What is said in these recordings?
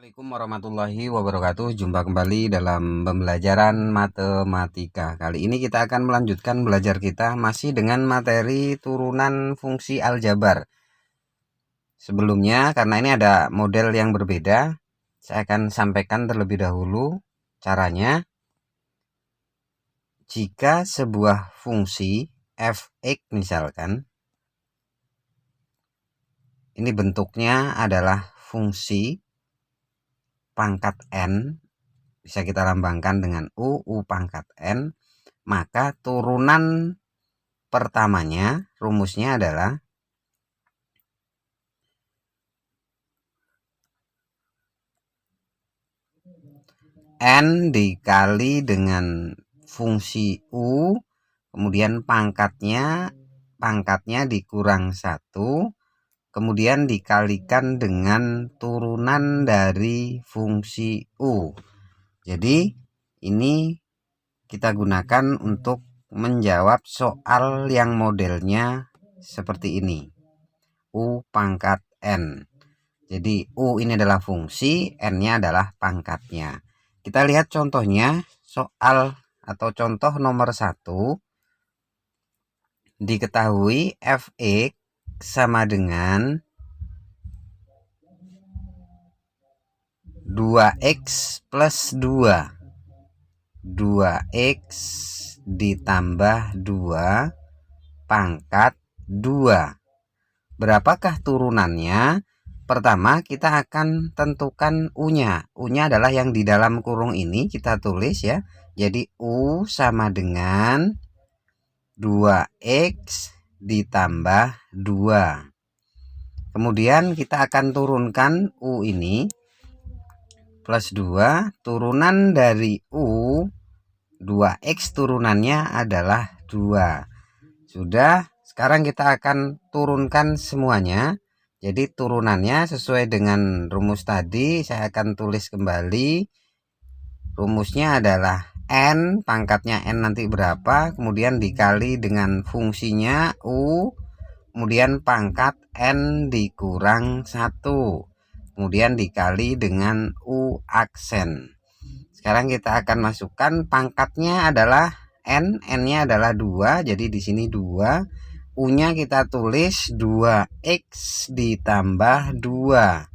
Assalamualaikum warahmatullahi wabarakatuh. Jumpa kembali dalam pembelajaran matematika. Kali ini kita akan melanjutkan belajar kita masih dengan materi turunan fungsi aljabar. Sebelumnya, karena ini ada model yang berbeda, saya akan sampaikan terlebih dahulu caranya. Jika sebuah fungsi f(x) misalkan, ini bentuknya adalah fungsi pangkat n, bisa kita lambangkan dengan u pangkat n, maka turunan pertamanya rumusnya adalah n dikali dengan fungsi u, kemudian pangkatnya dikurang 1, kemudian dikalikan dengan turunan dari fungsi u. Jadi ini kita gunakan untuk menjawab soal yang modelnya seperti ini, u pangkat n. Jadi u ini adalah fungsi, n-nya adalah pangkatnya. Kita lihat contohnya, soal atau contoh nomor 1. Diketahui f(x) sama dengan 2x plus 2. 2x ditambah 2 pangkat 2. Berapakah turunannya? Pertama kita akan tentukan u-nya. U-nya adalah yang di dalam kurung ini, kita tulis ya. Jadi u sama dengan 2x ditambah 2. Kemudian kita akan turunkan u ini plus 2, turunan dari u 2x turunannya adalah 2. Sudah, sekarang kita akan turunkan semuanya. Jadi turunannya sesuai dengan rumus tadi, saya akan tulis kembali. Rumusnya adalah n, pangkatnya n nanti berapa, kemudian dikali dengan fungsinya u, kemudian pangkat n dikurang 1, kemudian dikali dengan u aksen. Sekarang kita akan masukkan pangkatnya adalah n, n-nya adalah 2, jadi di sini 2. U-nya kita tulis 2x ditambah 2.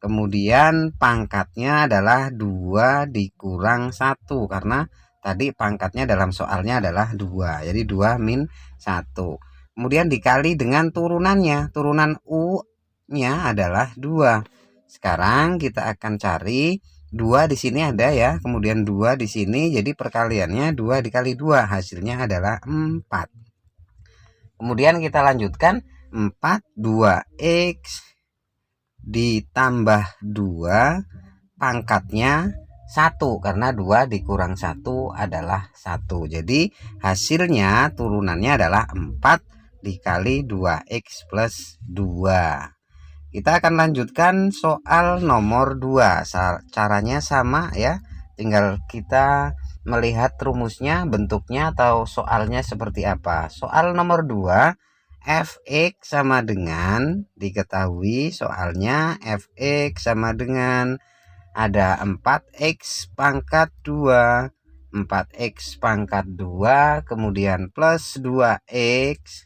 Kemudian pangkatnya adalah 2 dikurang 1, karena tadi pangkatnya dalam soalnya adalah 2. Jadi 2 min 1. Kemudian dikali dengan turunannya. Turunan U-nya adalah 2. Sekarang kita akan cari 2 di sini ada ya, kemudian 2 di sini, jadi perkaliannya 2 dikali 2, hasilnya adalah 4. Kemudian kita lanjutkan 4, 2x ditambah 2 pangkatnya 1, karena 2 dikurang 1 adalah 1. Jadi hasilnya turunannya adalah 4 dikali 2x plus 2. Kita akan lanjutkan soal nomor 2. Caranya sama ya, tinggal kita melihat rumusnya, bentuknya atau soalnya seperti apa. Soal nomor 2, f(x) sama dengan, diketahui soalnya f(x) sama dengan ada 4x pangkat 2, 4x pangkat 2, kemudian plus 2x,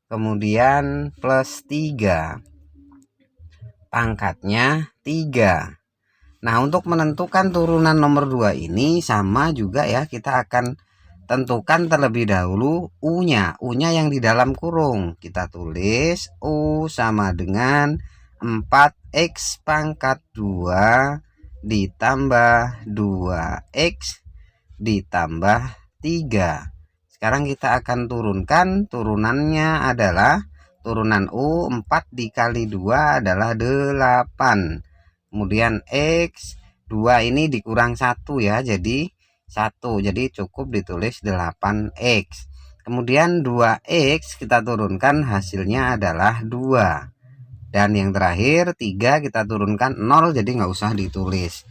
kemudian plus 3, pangkatnya 3. Nah, untuk menentukan turunan nomor 2 ini sama juga ya, kita akan tentukan terlebih dahulu u-nya. U-nya yang di dalam kurung. Kita tulis u sama dengan 4x pangkat 2 ditambah 2x ditambah 3. Sekarang kita akan turunkan, turunannya adalah turunan u 4 dikali 2 adalah 8. Kemudian x 2 ini dikurang 1 ya, jadi 1, jadi cukup ditulis 8x. Kemudian 2x kita turunkan, hasilnya adalah 2. Dan yang terakhir 3 kita turunkan 0, jadi nggak usah ditulis.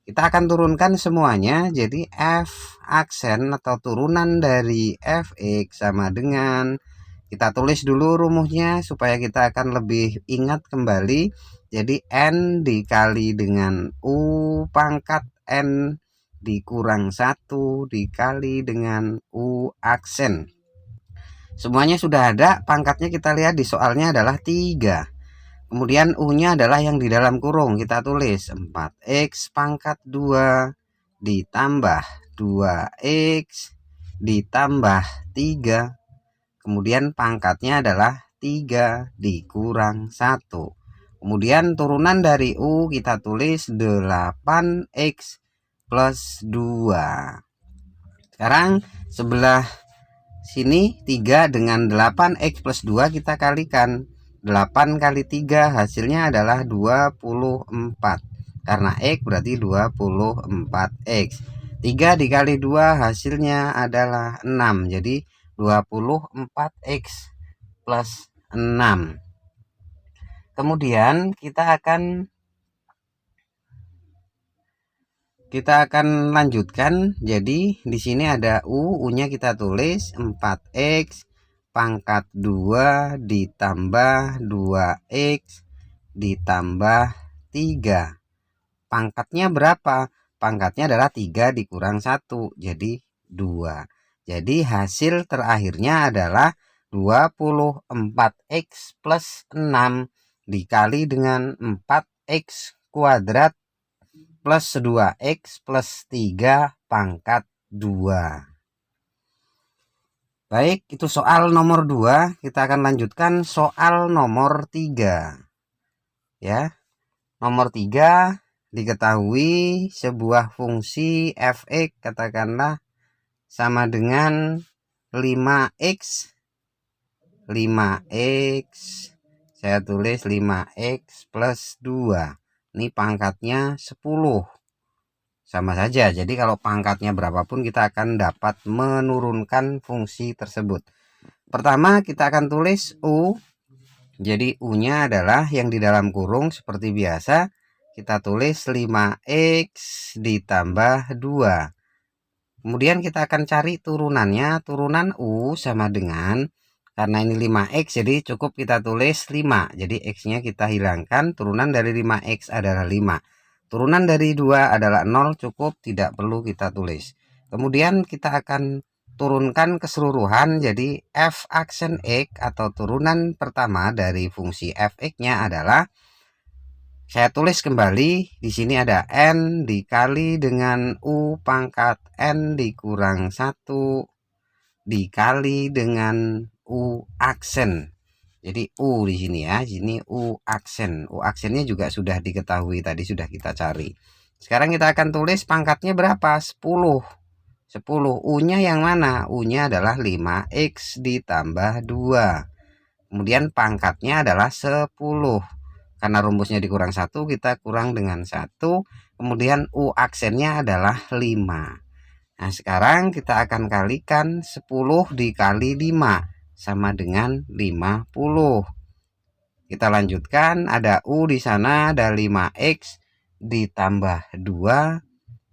Kita akan turunkan semuanya, jadi f aksen atau turunan dari f(x) sama dengan, kita tulis dulu rumusnya supaya kita akan lebih ingat kembali. Jadi N dikali dengan U pangkat N dikurang 1 dikali dengan U aksen. Semuanya sudah ada, pangkatnya kita lihat di soalnya adalah 3. Kemudian U-nya adalah yang di dalam kurung, kita tulis 4X pangkat 2 ditambah 2X ditambah 3. Kemudian pangkatnya adalah 3 dikurang 1. Kemudian turunan dari U kita tulis 8X plus 2. Sekarang sebelah sini 3 dengan 8X plus 2 kita kalikan. 8 kali 3 hasilnya adalah 24. Karena X berarti 24X. 3 dikali 2 hasilnya adalah 6. Jadi 24X plus 6. Kemudian kita akan lanjutkan. Jadi di sini ada U-nya kita tulis 4X pangkat 2 ditambah 2X ditambah 3. Pangkatnya berapa? Pangkatnya adalah 3 dikurang 1, jadi 2. Jadi hasil terakhirnya adalah 24X plus 6 dikali dengan 4X kuadrat plus 2X plus 3 pangkat 2. Baik, itu soal nomor 2. Kita akan lanjutkan soal nomor 3. Ya. Nomor 3, diketahui sebuah fungsi f(x) katakanlah sama dengan 5x. 5x. Saya tulis 5x plus 2. Ini pangkatnya 10. Sama saja, jadi kalau pangkatnya berapapun kita akan dapat menurunkan fungsi tersebut. Pertama kita akan tulis U. Jadi U-nya adalah yang di dalam kurung seperti biasa. Kita tulis 5x ditambah 2. Kemudian kita akan cari turunannya. Turunan U sama dengan, karena ini 5x jadi cukup kita tulis 5. Jadi x-nya kita hilangkan. Turunan dari 5x adalah 5. Turunan dari 2 adalah 0, cukup, tidak perlu kita tulis. Kemudian kita akan turunkan keseluruhan, jadi f aksen x atau turunan pertama dari fungsi f(x)-nya adalah, saya tulis kembali, di sini ada n dikali dengan u pangkat n dikurang 1 dikali dengan u aksen. Jadi U di sini ya, sini U aksen. U aksennya juga sudah diketahui tadi, sudah kita cari. Sekarang kita akan tulis pangkatnya berapa? 10. 10. U-nya yang mana? U-nya adalah 5x ditambah 2. Kemudian pangkatnya adalah 10. Karena rumusnya dikurang 1, kita kurang dengan 1. Kemudian U aksennya adalah 5. Nah, sekarang kita akan kalikan 10 dikali 5. Sama dengan 50. Kita lanjutkan, ada U di sana, ada 5x ditambah 2.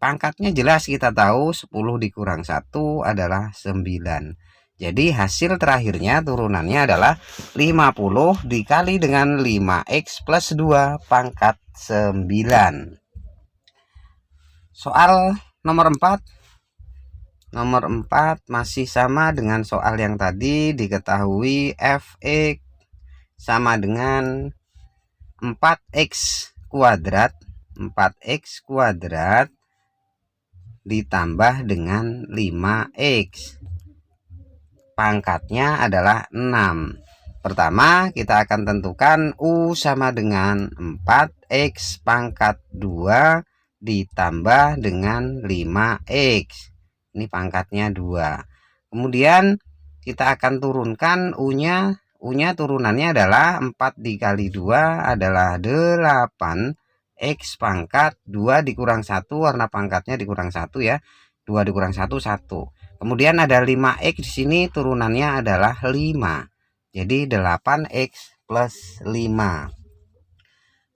Pangkatnya jelas kita tahu 10 dikurang 1 adalah 9. Jadi hasil terakhirnya turunannya adalah 50 dikali dengan 5x plus 2 pangkat 9. Soal nomor 4. Nomor 4 masih sama dengan soal yang tadi, diketahui f(x) sama dengan 4x kuadrat. 4x kuadrat ditambah dengan 5x. Pangkatnya adalah 6. Pertama kita akan tentukan U sama dengan 4x pangkat 2 ditambah dengan 5x. Ini pangkatnya 2. Kemudian kita akan turunkan U-nya. U-nya turunannya adalah 4 dikali 2 adalah 8. X pangkat 2 dikurang 1, karena pangkatnya dikurang 1 ya. 2 dikurang 1, 1. Kemudian ada 5x di sini, turunannya adalah 5. Jadi 8x plus 5.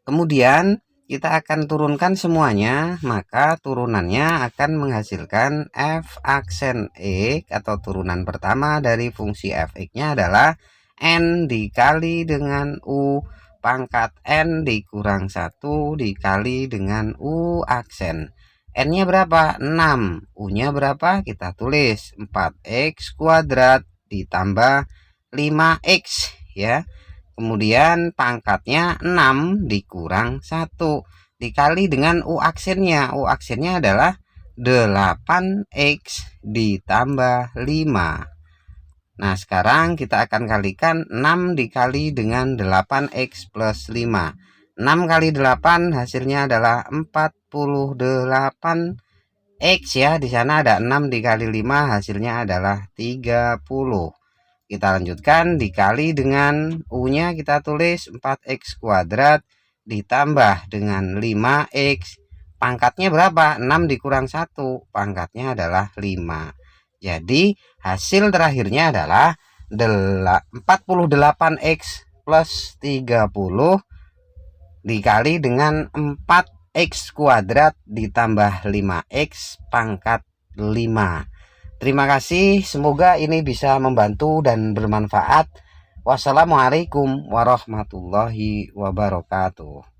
Kemudian kita akan turunkan semuanya, maka turunannya akan menghasilkan f aksen x atau turunan pertama dari fungsi f(x)-nya adalah n dikali dengan u pangkat N dikurang 1 dikali dengan U aksen. N-nya berapa? 6. U-nya berapa? Kita tulis 4x kuadrat ditambah 5x ya. Kemudian pangkatnya 6 dikurang 1 dikali dengan U aksennya. U aksennya adalah 8x ditambah 5. Nah, sekarang kita akan kalikan 6 dikali dengan 8x plus 5. 6 kali 8 hasilnya adalah 48x ya. Di sana ada 6 dikali 5 hasilnya adalah 30. Kita lanjutkan dikali dengan U-nya kita tulis 4x kuadrat ditambah dengan 5x. Pangkatnya berapa? 6 dikurang 1. Pangkatnya adalah 5. Jadi hasil terakhirnya adalah 48x plus 30 dikali dengan 4x kuadrat ditambah 5x pangkat 5. Terima kasih, semoga ini bisa membantu dan bermanfaat. Wassalamualaikum warahmatullahi wabarakatuh.